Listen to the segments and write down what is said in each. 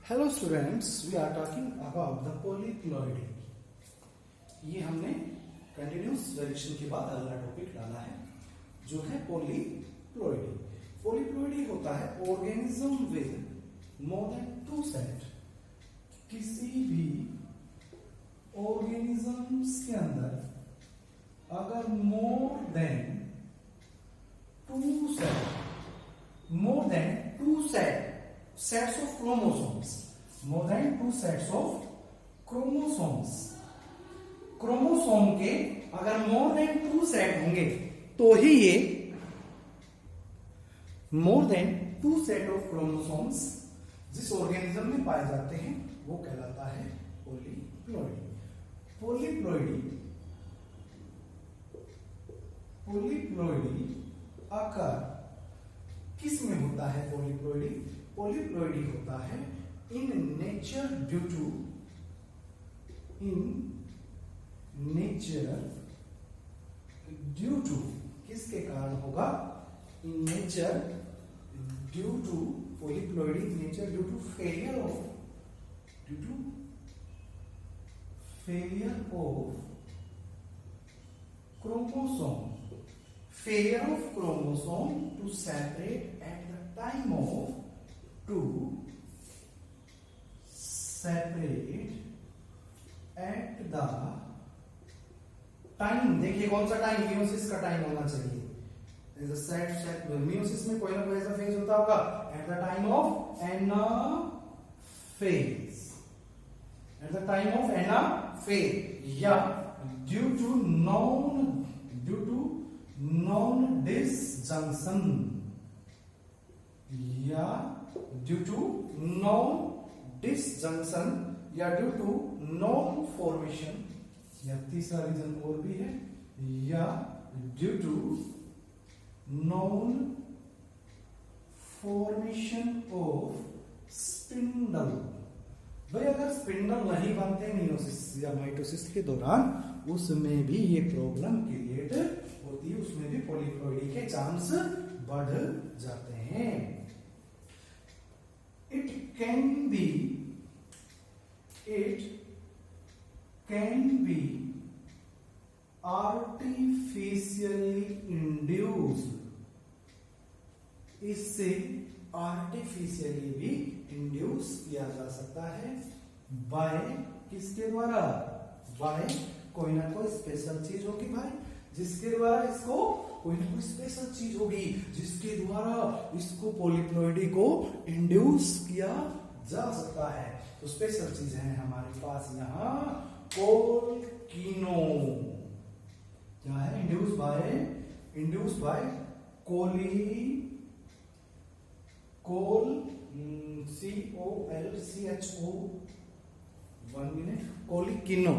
Hello students, we are talking about the polyploidy. ये हमने continuous reaction के बाद अगला टॉपिक डाला है जो है पॉलीप्लॉइडी। पॉलीप्लॉइडी होता है organism with more than two set. किसी भी ऑर्गेनिजम्स के अंदर अगर more than two sets of chromosomes, more than two sets of chromosomes, chromosome के अगर मोर देन टू सेट होंगे तो ही ये more than two set of chromosomes जिस ऑर्गेनिज्म में पाए जाते हैं वो कहलाता है पॉलीप्लॉइडी। पॉलीप्लॉइडी आकार किस में होता है? पॉलीप्लॉइडी होता है इन नेचर ड्यू टू किसके कारण होगा? In nature due to polyploidy nature due to failure of chromosome to separate at the time of देखिए कौन सा टाइम? मियोसिस का टाइम होना चाहिए। मियोसिस में कोई ना कोई ऐसा फेज होता होगा at the time of anaphase या ड्यू टू नॉन डिसजंक्शन या ड्यू टू नॉन फॉर्मेशन या तीसरा रीजन और भी है या due to non formation of spindle. भाई अगर स्पिंडल नहीं बनते मियोसिस या माइटोसिस के दौरान उसमें भी ये प्रॉब्लम क्रिएट होती है, उसमें भी पॉलीप्लॉइडी के चांस बढ़ जाते हैं। It can be artificially induced। इससे आर्टिफिशियली भी इंड्यूस किया जा सकता है बाय किसके द्वारा? बाय कोई ना कोई स्पेशल चीज होगी भाई, जिसके द्वारा इसको कोई ना कोई स्पेशल चीज होगी जिसके द्वारा इसको पॉलीप्लॉइडी को इंड्यूस किया जा सकता है। तो स्पेशल चीज है हमारे पास यहाँ कोलकिनो। क्या है? इंड्यूस बाय COLCHO 1 minute कोलकिनो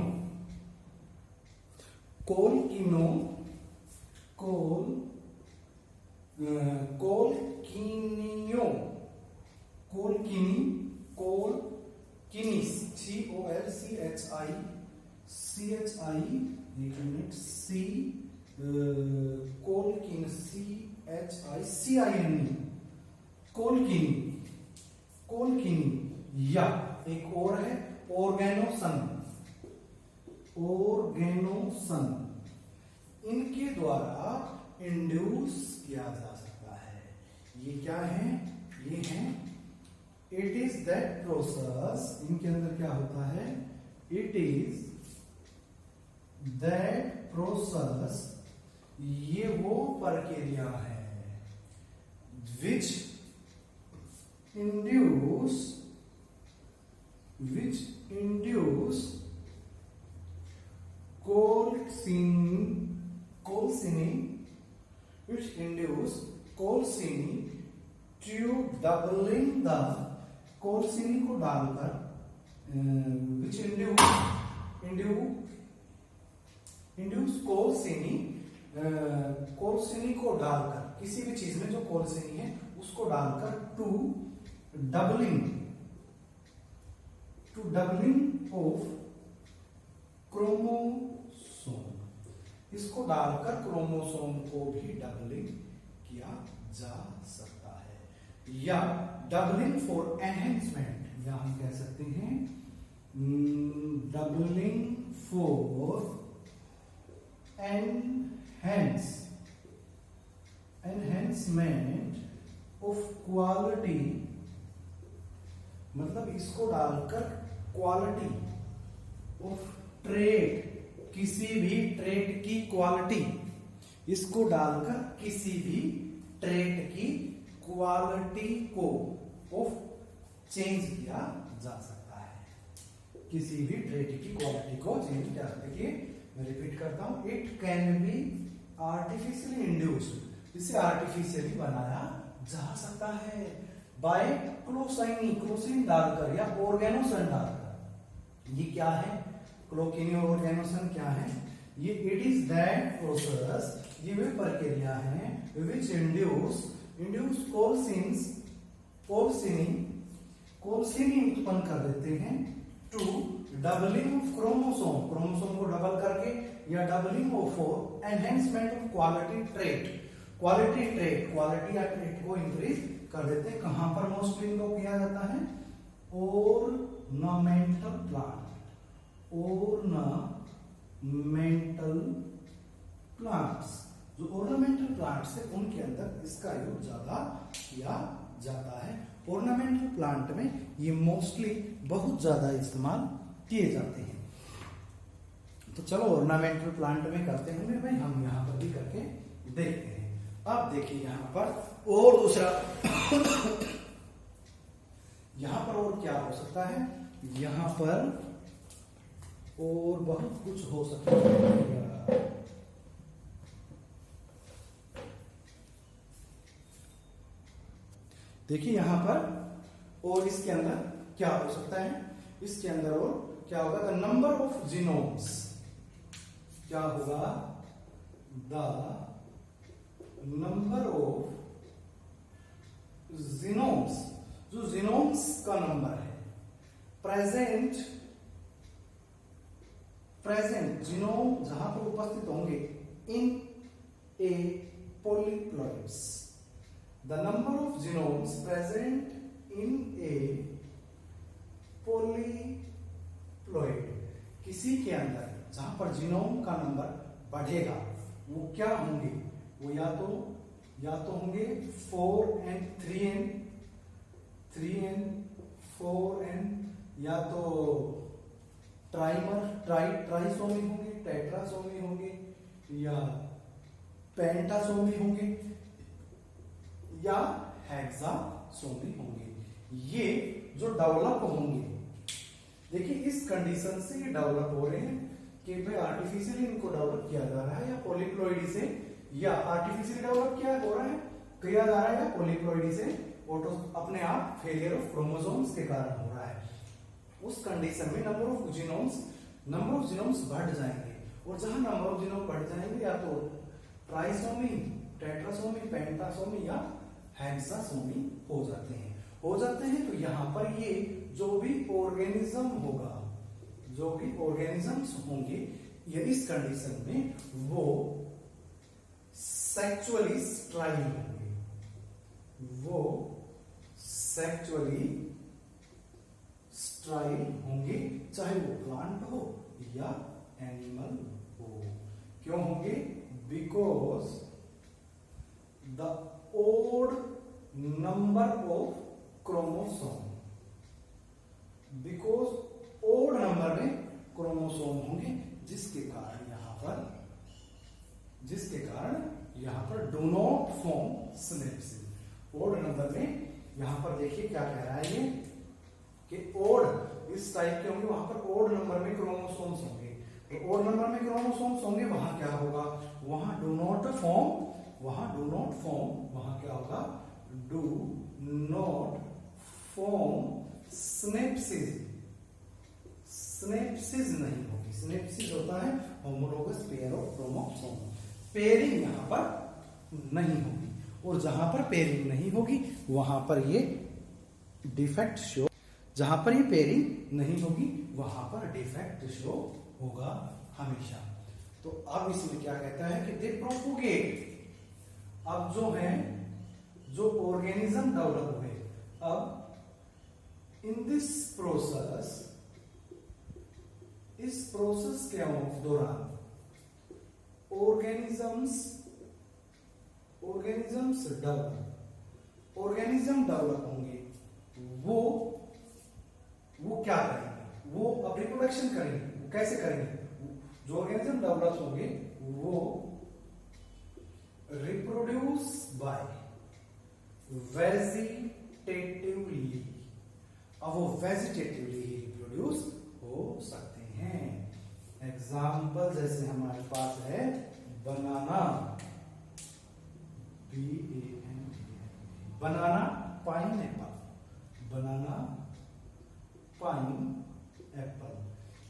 कोलकिनी या एक और है ऑर्गेनोसन। इनके द्वारा इंड्यूस किया जा सकता है। ये क्या है? ये है इट इज दैट प्रोसेस। इनके अंदर क्या होता है? इट इज दैट प्रोसेस, ये वो प्रक्रिया है which induce कोलसिनी to doubling the कोलसिनी को डालकर which induce कोलसिनी को डालकर किसी भी चीज में जो कोलसिनी है उसको डालकर टू डबलिंग ऑफ क्रोमोसोम, इसको डालकर क्रोमोसोम को भी डबलिंग किया जा सकता है। या डबलिंग फॉर एनहेंसमेंट या हम कह सकते हैं doubling for enhancement of quality, मतलब इसको डालकर क्वालिटी ऑफ ट्रेड, किसी भी ट्रेड की क्वालिटी, इसको डालकर किसी भी ट्रेड की क्वालिटी को ऑफ चेंज किया जा सकता है। किसी भी ट्रेड की क्वालिटी को चेंज किया। देखिए मैं रिपीट करता हूं, it can be artificially induced, इसे आर्टिफिशियली बनाया जा सकता है बाय क्लोसाइन डालकर या ऑर्गेनोसन डालकर। ये क्या है? क्लोकिनी और ऑर्गेनोसन क्या है? ये इट इज दैट प्रोसेस, ये वे प्रक्रिया है विच इंड्यूस कोल्सिनी उत्पन्न कर देते हैं टू डबलिंग ऑफ क्रोमोसोम को डबल करके, या doubling of enhancement of quality या ट्रेड को इंक्रीज कर देते हैं। कहां पर मोस्टली इनको किया जाता है? ऑर्नामेंटल प्लांट्स, जो ऑर्नामेंटल प्लांट्स है उनके अंदर इसका यूज ज्यादा किया जाता है। ऑर्नामेंटल प्लांट में ये मोस्टली बहुत ज्यादा इस्तेमाल किए जाते हैं। तो चलो ऑर्नामेंटल प्लांट में करते होंगे भाई, हम यहां पर भी करके देखते हैं। अब देखिए यहां पर और दूसरा यहां पर और क्या हो सकता है? यहां पर और बहुत कुछ हो सकता है। देखिए यहां पर और इसके अंदर क्या हो सकता है? इसके अंदर और क्या होगा? द नंबर ऑफ जीनोम्स, क्या होगा? द नंबर ऑफ जीनोम्स, जो जीनोम्स का नंबर है प्रेजेंट जीनोम जहां पर उपस्थित होंगे in a polyploids, the number of genomes present in a polyploid, किसी के अंदर जहां पर जीनोम का नंबर बढ़ेगा वो क्या होंगे? वो या तो होंगे 4n 3n 4n, या तो ट्राइसोमी होंगे, टेट्रासोमी होंगे, या पेंटासोमी होंगे, या हेक्सासोमी होंगे। ये जो डेवलप होंगे, देखिए इस कंडीशन से ये डेवलप हो रहे हैं कि भाई आर्टिफिशियली इनको डेवलप किया जा रहा है या पॉलीप्लॉइडी से, या आर्टिफिशियली डेवलप किया जा रहा है या पॉलीप्लॉइडी से ऑटो अपने आप फेलियर ऑफ क्रोमोसोम्स के कारण हो रहा है। उस कंडीशन में नंबर ऑफ जीनोम्स बढ़ जाएंगे, और जहां नंबर ऑफ जीनोम बढ़ जाएंगे या तो ट्राइसोमी, टेट्रासोमी, पेंटासोमी या हेक्सासोमी हो जाते हैं। तो यहां पर ये जो भी ऑर्गेनिजम्स होंगे ये इस कंडीशन में वो सेक्सुअली स्ट्राइल होंगे, चाहे वो प्लांट हो या एनिमल हो। क्यों होंगे? Because the odd number of chromosome, because odd number में क्रोमोसोम होंगे, जिसके कारण यहां पर do not form synapsis. Odd number में यहां पर देखिए क्या कह रहा है ये कि ओड इस टाइप के होंगे, वहां पर ओड नंबर में क्रोमोसोम्स होंगे। तो ओड नंबर में क्रोमोसोम्स होंगे, वहां क्या होगा? वहां डू नॉट फॉर्म, वहां क्या होगा? डू नॉट फॉर्म सिनेप्सिस नहीं होगी। सिनेप्सिस होता है homologous pair of chromosome, pairing यहां पर नहीं होगी, और जहां पर पेयरिंग नहीं होगी वहां पर ये डिफेक्ट शो, जहां पर ये पेयरिंग नहीं होगी वहां पर डिफेक्ट शो होगा हमेशा। तो अब इसमें क्या कहता है कि दे प्रोपोगेट, अब जो ऑर्गेनिज्म डेवलप हुए, अब इन दिस प्रोसेस, इस प्रोसेस के दौरान ऑर्गेनिज्म डेवलप होंगे। वो क्या करेंगे, वो अब रिप्रोडक्शन करेंगे। वो कैसे करेंगे? जो ऑर्गेनिज्म डेवलप होंगे वो रिप्रोड्यूस बाय वेजिटेटिवली। अब वो वेजिटेटिवली ही रिप्रोड्यूस हो सकते हैं। एग्जाम्पल जैसे हमारे पास है बनाना, बनाना पाइनएप्पल, बनाना पाइन एप्पल,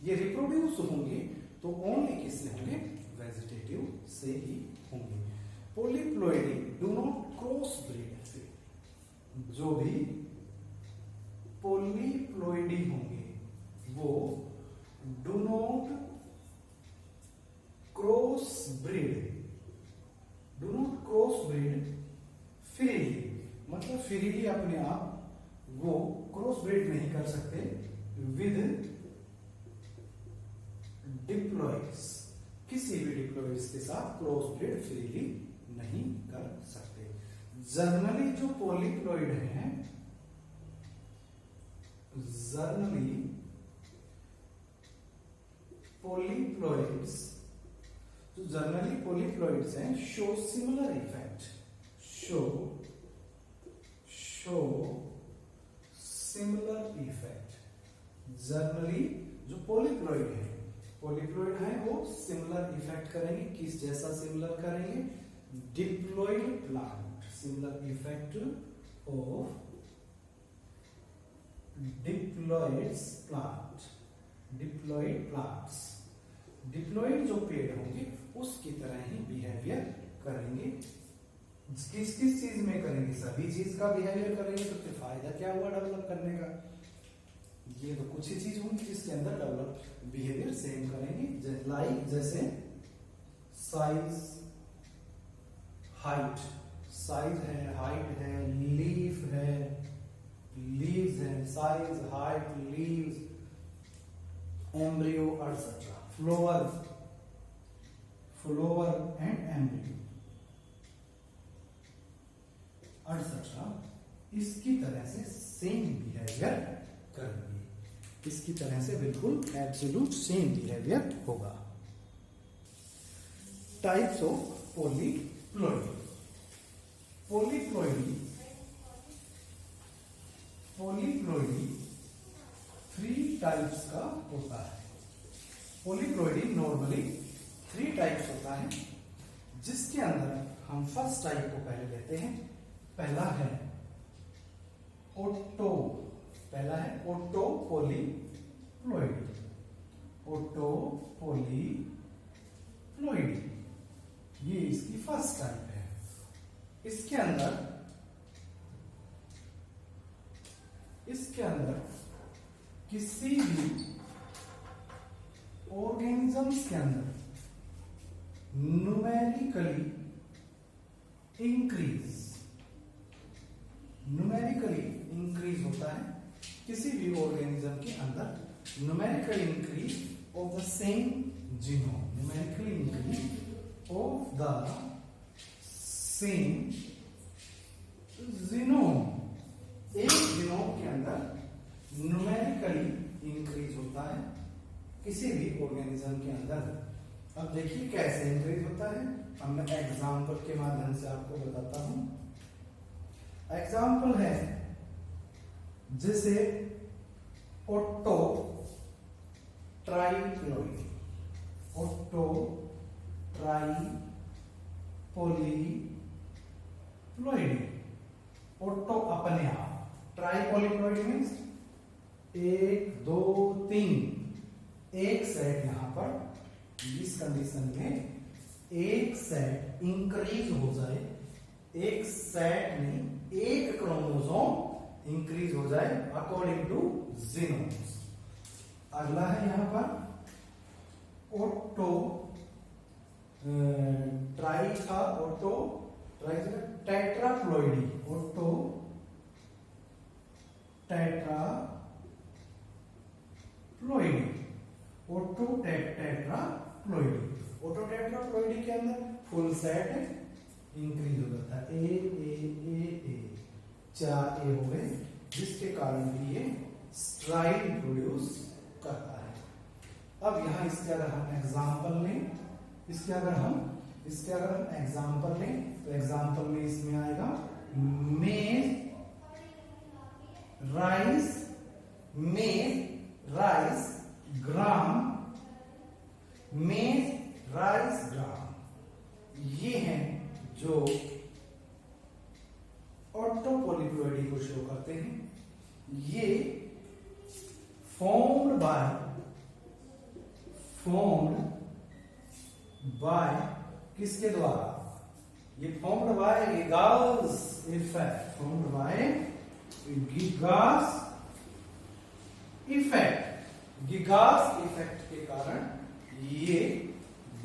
ये रिप्रोड्यूस होंगे तो ओनली किससे होंगे? वेजिटेटिव से ही होंगे। Polyploidy do not cross breed, जो भी पॉलीप्लोइडी होंगे वो do not cross breed freely, मतलब फ्रीली अपने आप वो क्रॉस ब्रीड नहीं कर सकते विद डिप्लॉइड्स, किसी भी डिप्लॉइड्स के साथ क्रॉस ब्रीड फ्रीली नहीं कर सकते। जनरली जो पॉलीप्लॉइड हैं, जनरली पॉलीप्लॉइड्स हैं show similar effect, show similar effect. Generally जो पॉलीप्लॉइड है वो सिमिलर इफेक्ट करेंगे। किस जैसा सिमिलर करेंगे? Diploid plant, similar effect of diploid plants. Diploid जो पेड़ होंगे उसकी तरह ही बिहेवियर करेंगे। किस चीज में करेंगे? सभी चीज का बिहेवियर करेंगे तो फिर फायदा क्या हुआ डेवलप करने का? ये तो कुछ ही चीज होंगी जिसके अंदर डेवलप बिहेवियर सेम करेंगे। लाइक जैसे साइज, हाइट, साइज है, हाइट है, लीव्स है, size, height, leaves, embryo etcetera, flower and embryo etcetera, इसकी तरह से सेम बिहेवियर करेंगे। इसकी तरह से बिल्कुल एब्सोल्यूट सेम बिहेवियर होगा। Types of polyploidy. Polyploidy 3 types का होता है। पॉलीप्लॉइडी नॉर्मली 3 टाइप्स होता है, जिसके अंदर हम फर्स्ट टाइप को पहले लेते हैं। पहला है ओटो पॉलीप्लॉइडी, ये इसकी फर्स्ट टाइप है। इसके अंदर किसी भी ऑर्गेनिजम्स के अंदर न्यूमेरिकली इंक्रीज होता है। किसी भी ऑर्गेनिज्म के अंदर numerical increase of the same genome, numerical increase of the same genome, एक जीनोम के अंदर न्यूमेरिकली इंक्रीज होता है किसी भी ऑर्गेनिज्म के अंदर। अब देखिए कैसे इंक्रीज होता है, अब मैं एग्जाम्पल के माध्यम से आपको बताता हूं। एग्जाम्पल है जैसे ओटो ट्राइपॉलीप्लॉइडी। ओटो अपने आप, ट्राइपॉलीप्लॉइडी मीन्स 1 2 3, एक सेट यहां पर इस कंडीशन में एक सेट इंक्रीज हो जाए, एक सेट नहीं एक क्रोमोसोम इंक्रीज हो जाए अकॉर्डिंग टू जीनोम्स। अगला है यहां पर ओटो टेट्राप्लॉइडी, ओटो टेट्राप्लॉइडी ऑटोटेट्राप्लॉइडी। ऑटोटेट्राप्लॉइडी के अंदर फुल सेट इंक्रीज हो जाता है, ए ए ए ए, 4 ए हो गए, जिसके कारण भी ये स्ट्राइड प्रोड्यूस करता है। अब यहाँ इसके अगर हम एग्जांपल लें, इसके अगर हम एग्जांपल लें तो एग्जांपल में इसमें आएगा मेज राइस ग्राम, मेज राइस ग्राम, ये हैं जो ऑटोपोलीप्लॉइडी को शो करते हैं। ये फॉर्म्ड बाय किसके द्वारा? ये formed by गिगास effect, formed by गिगास effect के कारण ये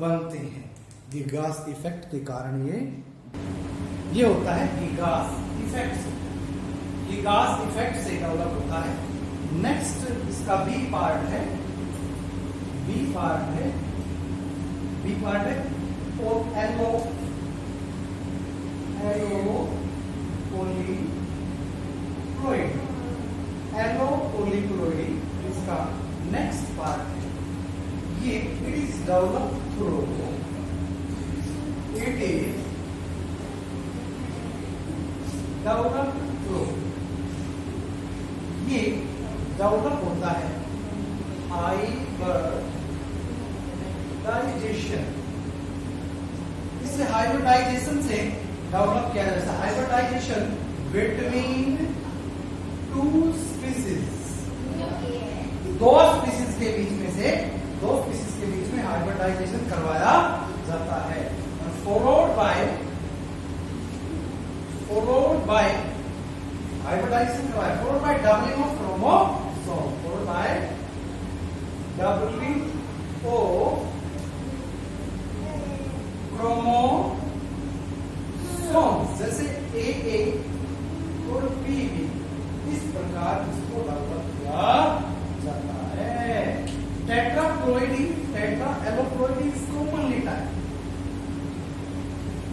बनते हैं। गिगास इफेक्ट के कारण ये होता है गिगास इफेक्ट से डेवलप होता है। नेक्स्ट इसका बी पार्ट है और एलोपोलीप्लॉइडी इसका नेक्स्ट पार्ट है। ये इट इज डेवलप्ड थ्रू ये डेवलप होता है हाइब्रिडाइजेशन। इसे हाइब्रिडाइजेशन से डेवलप किया जाता है। हाइब्रिडाइजेशन बिटवीन टू स्पीसीज, दो स्पीसीज के बीच में हाइब्रिडाइजेशन करवाया जाता है। फॉलोड बाय हाइब्रिडाइजेशन करवाया, followed by doubling of chromosome, followed by doubling of chromosome, जैसे AA और PB, इस प्रकार इसको डेवलप किया जाता है। Tetraploidy, tetra alloploidy is commonly type.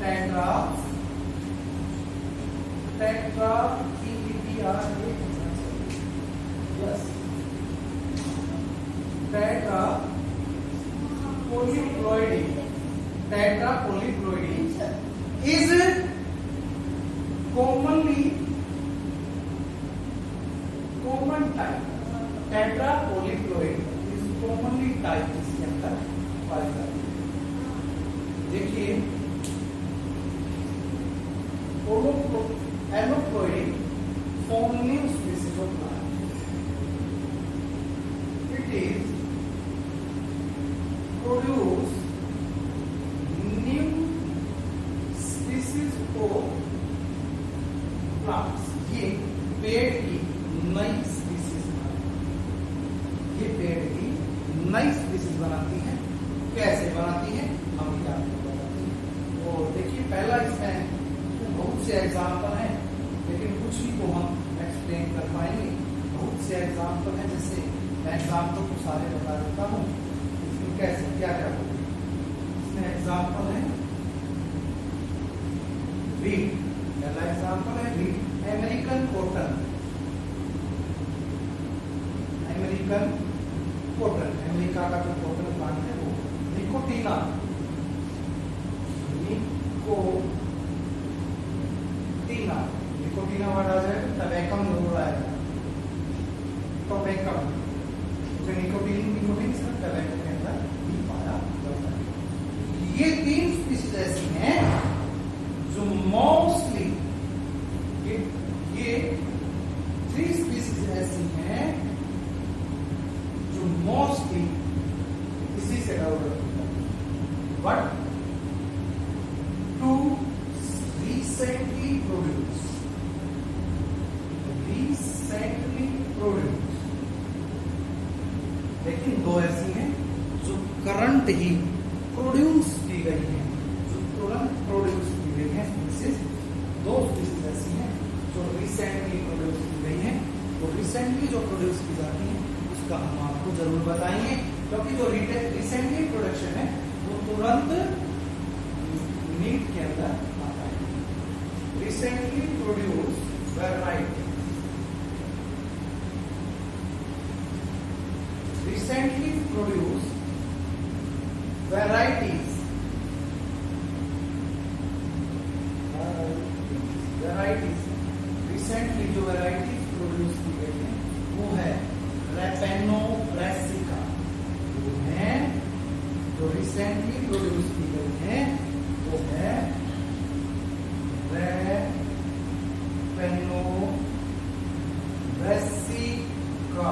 Tetra Tetrapolyploidy is common type. Tetrapolyploid is commonly type इसके अंदर पाई जाती है। देखिए एलोप्लॉइडी form new species of plant. It is produce new species of plants. ये पेड़ की नई स्पीसीज बनाती है। कैसे बनाती है हम क्या बताते हैं। और देखिए पहला इसमें बहुत से एग्जाम्पल हैं, लेकिन कुछ ही को हम एक्सप्लेन कर पाएंगे। बहुत से एग्जाम्पल हैं, जैसे मैं एग्जाम्पल को सारे बता देता हूँ। इसमें कैसे क्या क्या होगा। इसमें एग्जाम्पल है वीट, पहला एग्जाम्पल है वीट। अमेरिकन कॉटन, अमेरिका का जो कॉटन प्लांट है वो निकोटीना वर्ड आ जाएगा, टबैकम जरूर आएगा। टबैकम निकोटीन से टबैको के अंदर भी पाया जाता है। ये 3 स्पीशीज ऐसी हैं जो मोस्टली, ये 3 स्पीशीज ऐसी हैं जो मोस्टली इसी से डेवलप होता है। बट टू recently produced, लेकिन 2 ऐसी हैं जो करंट ही प्रोड्यूस की गई हैं, स्पीसीज 2 स्पीसीज ऐसी हैं जो रिसेंटली प्रोड्यूस की गई हैं। तो रिसेंटली जो प्रोड्यूस की जाती हैं उसको उसका हम आपको जरूर बताएंगे, क्योंकि जो रिसेंटली प्रोडक्शन है वो तुरंत नीट के अंदर आता है। Recently produce variety, recently produced varieties recently जो varieties प्रोड्यूस की गई है वो है रेपेनो ब्रेसिका, वो है जो रिसेंटली प्रोड्यूस की गई है वो है रेपेनो ब्रेसिका,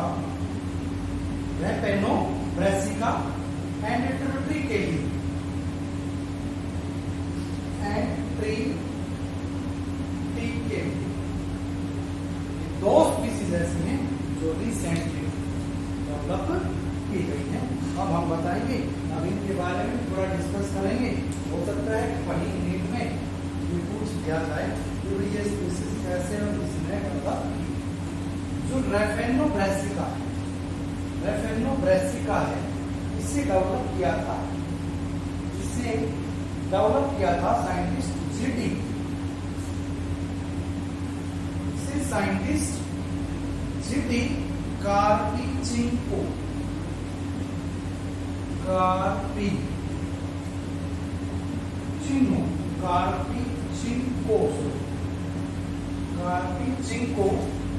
रेपेनो ब्रेसिका एंड ट्रिकेली एंड ट्रिकेली, दो स्पीसीज ऐसी हैं जो रिसेंटली डेवलप की गई हैं। अब हम बताएंगे, अब इनके बारे में थोड़ा डिस्कस करेंगे। हो सकता है कि पहली यूनिट में ये पूछ दिया जाए कि ये स्पीसीज कैसे और किसने डेवलप की। जो रेपेनो ब्रेसिका है, इसे डेवलप किया था साइंटिस्ट जीटी कार्पिचिंको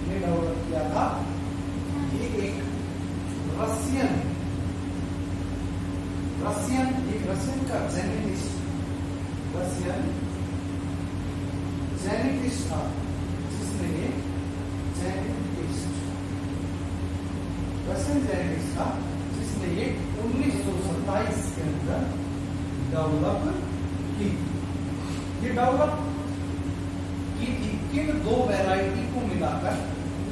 ने डेवलप किया था। ये एक रशियन का जेनेटिस्ट था, जिसने ये रशियन जेनेटिस्ट था जिसने ये 1927 के अंदर डेवलप की। ये डेवलप की थी किन दो वैरायटी को मिलाकर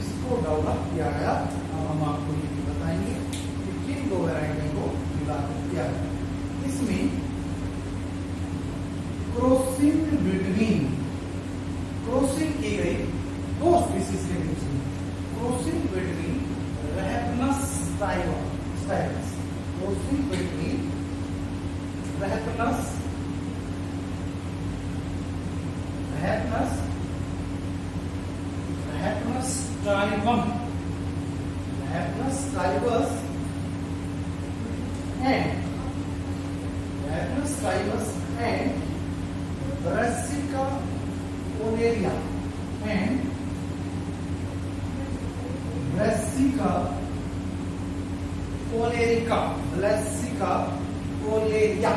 इसको डेवलप किया गया। अब हम आपको ये भी बताएंगे कि किन दो वैरायटी को मिलाकर किया गया। इसमें क्रॉसिंग की गई दो स्पीसीज के बीच में, crossing between Raphanus stylus, crossing between Raphanus stylus and Brassica oneria and Brassica oneria